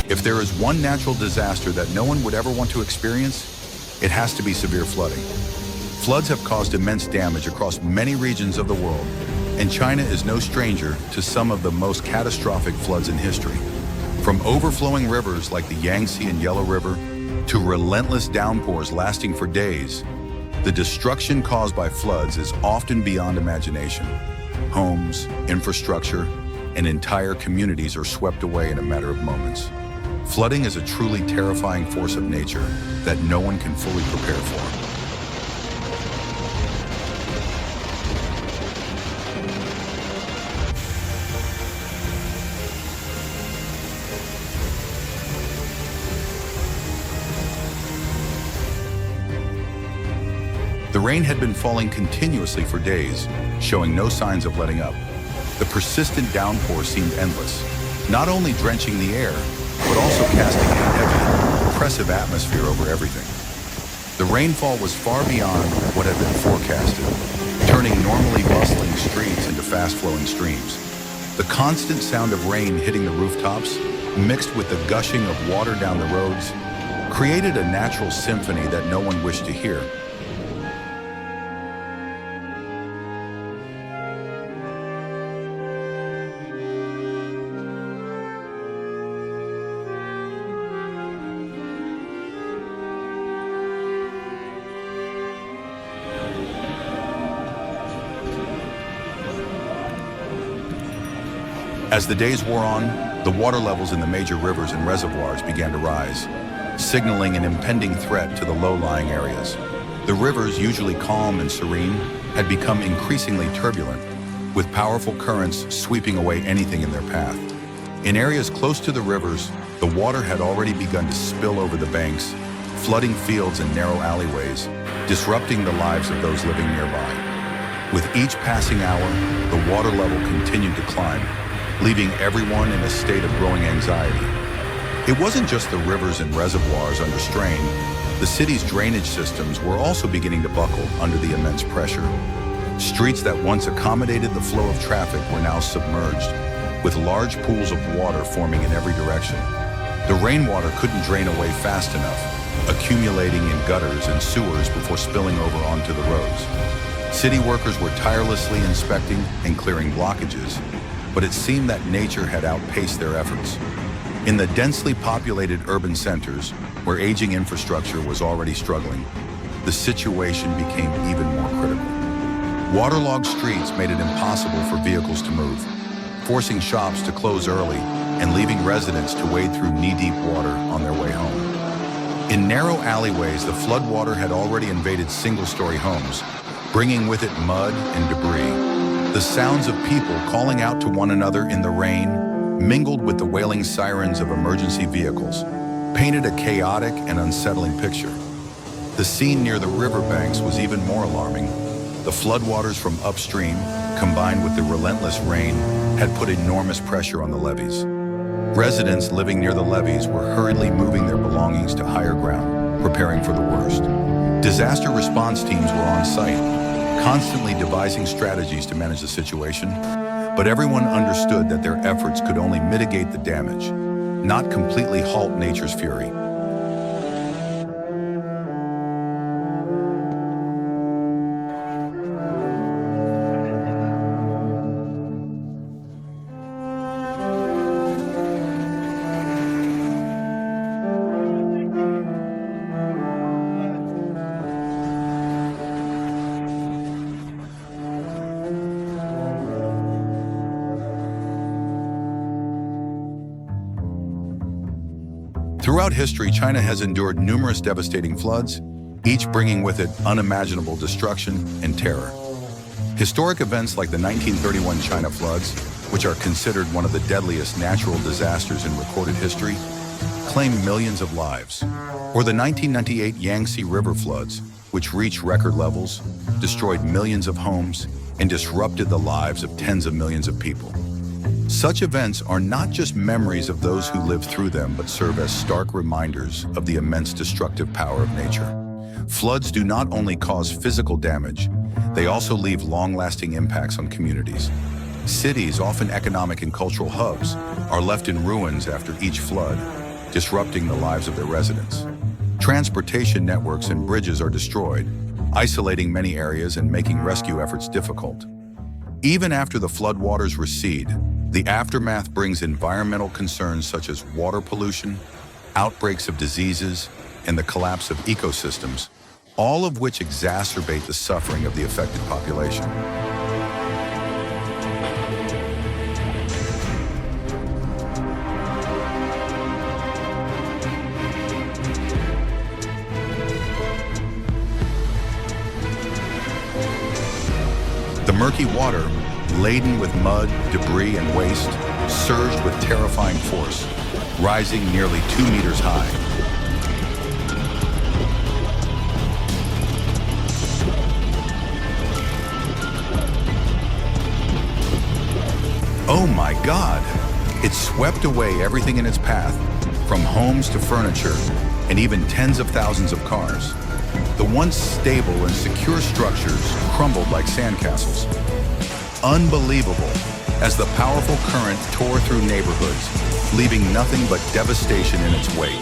If there is one natural disaster that no one would ever want to experience, it has to be severe flooding. Floods have caused immense damage across many regions of the world, and China is no stranger to some of the most catastrophic floods in history. From overflowing rivers like the Yangtze and Yellow River to relentless downpours lasting for days, the destruction caused by floods is often beyond imagination. Homes, infrastructure, and entire communities are swept away in a matter of moments. Flooding is a truly terrifying force of nature that no one can fully prepare for. The rain had been falling continuously for days, showing no signs of letting up. The persistent downpour seemed endless, not only drenching the air, but also casting a heavy, oppressive atmosphere over everything. The rainfall was far beyond what had been forecasted, turning normally bustling streets into fast-flowing streams. The constant sound of rain hitting the rooftops, mixed with the gushing of water down the roads, created a natural symphony that no one wished to hear. As the days wore on, the water levels in the major rivers and reservoirs began to rise, signaling an impending threat to the low-lying areas. The rivers, usually calm and serene, had become increasingly turbulent, with powerful currents sweeping away anything in their path. In areas close to the rivers, the water had already begun to spill over the banks, flooding fields and narrow alleyways, disrupting the lives of those living nearby. With each passing hour, the water level continued to climb, leaving everyone in a state of growing anxiety. It wasn't just the rivers and reservoirs under strain. The city's drainage systems were also beginning to buckle under the immense pressure. Streets that once accommodated the flow of traffic were now submerged, with large pools of water forming in every direction. The rainwater couldn't drain away fast enough, accumulating in gutters and sewers before spilling over onto the roads. City workers were tirelessly inspecting and clearing blockages, but it seemed that nature had outpaced their efforts. In the densely populated urban centers, where aging infrastructure was already struggling, the situation became even more critical. Waterlogged streets made it impossible for vehicles to move, forcing shops to close early and leaving residents to wade through knee-deep water on their way home. In narrow alleyways, the floodwater had already invaded single-story homes, bringing with it mud and debris. The sounds of people calling out to one another in the rain, mingled with the wailing sirens of emergency vehicles, painted a chaotic and unsettling picture. The scene near the riverbanks was even more alarming. The floodwaters from upstream, combined with the relentless rain, had put enormous pressure on the levees. Residents living near the levees were hurriedly moving their belongings to higher ground, preparing for the worst. Disaster response teams were on site, constantly devising strategies to manage the situation, but everyone understood that their efforts could only mitigate the damage, not completely halt nature's fury. Throughout history, China has endured numerous devastating floods, each bringing with it unimaginable destruction and terror. Historic events like the 1931 China floods, which are considered one of the deadliest natural disasters in recorded history, claimed millions of lives. Or the 1998 Yangtze River floods, which reached record levels, destroyed millions of homes, and disrupted the lives of tens of millions of people. Such events are not just memories of those who lived through them, but serve as stark reminders of the immense destructive power of nature. Floods do not only cause physical damage, they also leave long-lasting impacts on communities. Cities, often economic and cultural hubs, are left in ruins after each flood, disrupting the lives of their residents. Transportation networks and bridges are destroyed, isolating many areas and making rescue efforts difficult. Even after the floodwaters recede, the aftermath brings environmental concerns such as water pollution, outbreaks of diseases, and the collapse of ecosystems, all of which exacerbate the suffering of the affected population. The murky water, laden with mud, debris, and waste, surged with terrifying force, rising nearly 2 meters high. Oh my God! It swept away everything in its path, from homes to furniture, and even tens of thousands of cars. The once stable and secure structures crumbled like sandcastles. Unbelievable, as the powerful current tore through neighborhoods, leaving nothing but devastation in its wake.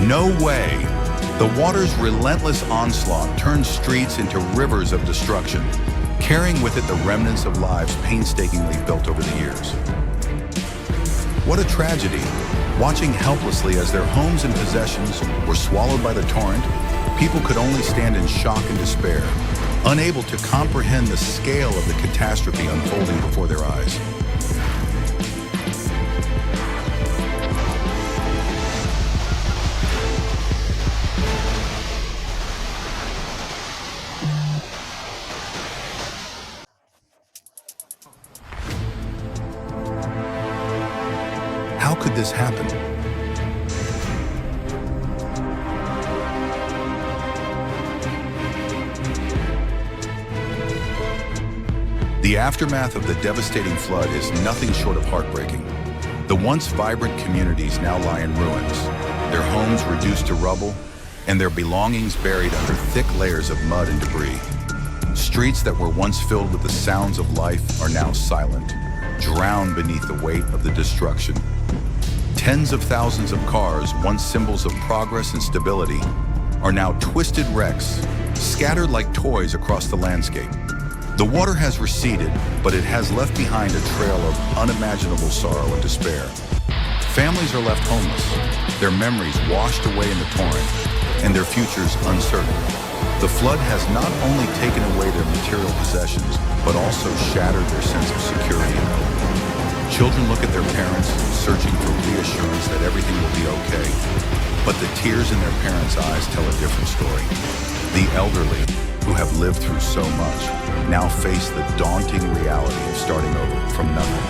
No way! The water's relentless onslaught turned streets into rivers of destruction, carrying with it the remnants of lives painstakingly built over the years. What a tragedy! Watching helplessly as their homes and possessions were swallowed by the torrent, people could only stand in shock and despair, unable to comprehend the scale of the catastrophe unfolding before their eyes. How could this happen? The aftermath of the devastating flood is nothing short of heartbreaking. The once vibrant communities now lie in ruins, their homes reduced to rubble, and their belongings buried under thick layers of mud and debris. Streets that were once filled with the sounds of life are now silent, drowned beneath the weight of the destruction. Tens of thousands of cars, once symbols of progress and stability, are now twisted wrecks, scattered like toys across the landscape. The water has receded, but it has left behind a trail of unimaginable sorrow and despair. Families are left homeless, their memories washed away in the torrent, and their futures uncertain. The flood has not only taken away their material possessions, but also shattered their sense of security. Children look at their parents, searching for reassurance that everything will be okay. But the tears in their parents' eyes tell a different story. The elderly, who have lived through so much, now face the daunting reality of starting over from nothing.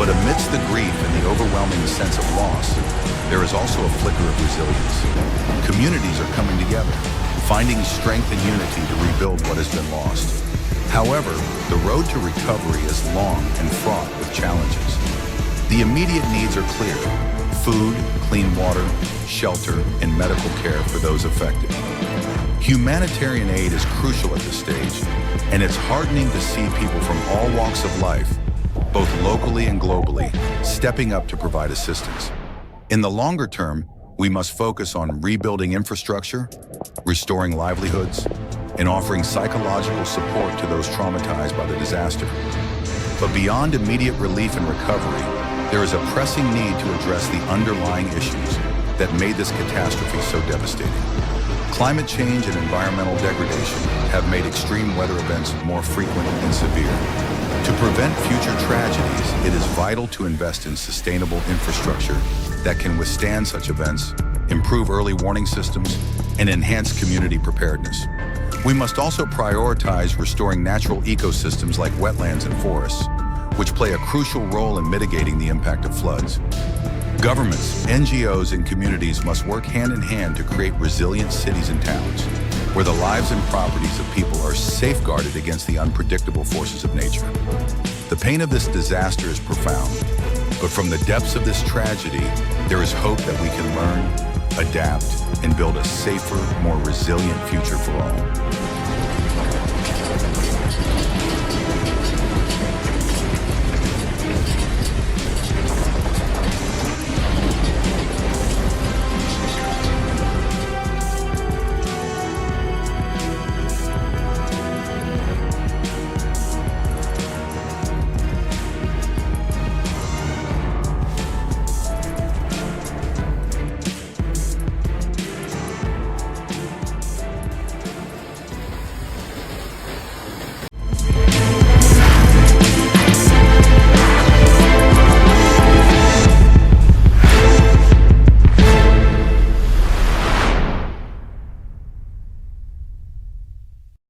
But amidst the grief and the overwhelming sense of loss, there is also a flicker of resilience. Communities are coming together, finding strength and unity to rebuild what has been lost. However, the road to recovery is long and fraught with challenges. The immediate needs are clear: food, clean water, shelter, and medical care for those affected. Humanitarian aid is crucial at this stage, and it's heartening to see people from all walks of life, both locally and globally, stepping up to provide assistance. In the longer term, we must focus on rebuilding infrastructure, restoring livelihoods, and offering psychological support to those traumatized by the disaster. But beyond immediate relief and recovery, there is a pressing need to address the underlying issues that made this catastrophe so devastating. Climate change and environmental degradation have made extreme weather events more frequent and severe. To prevent future tragedies, it is vital to invest in sustainable infrastructure that can withstand such events, improve early warning systems, and enhance community preparedness. We must also prioritize restoring natural ecosystems like wetlands and forests, which play a crucial role in mitigating the impact of floods. Governments, NGOs, and communities must work hand in hand to create resilient cities and towns, where the lives and properties of people are safeguarded against the unpredictable forces of nature. The pain of this disaster is profound, but from the depths of this tragedy, there is hope that we can learn, adapt, and build a safer, more resilient future for all.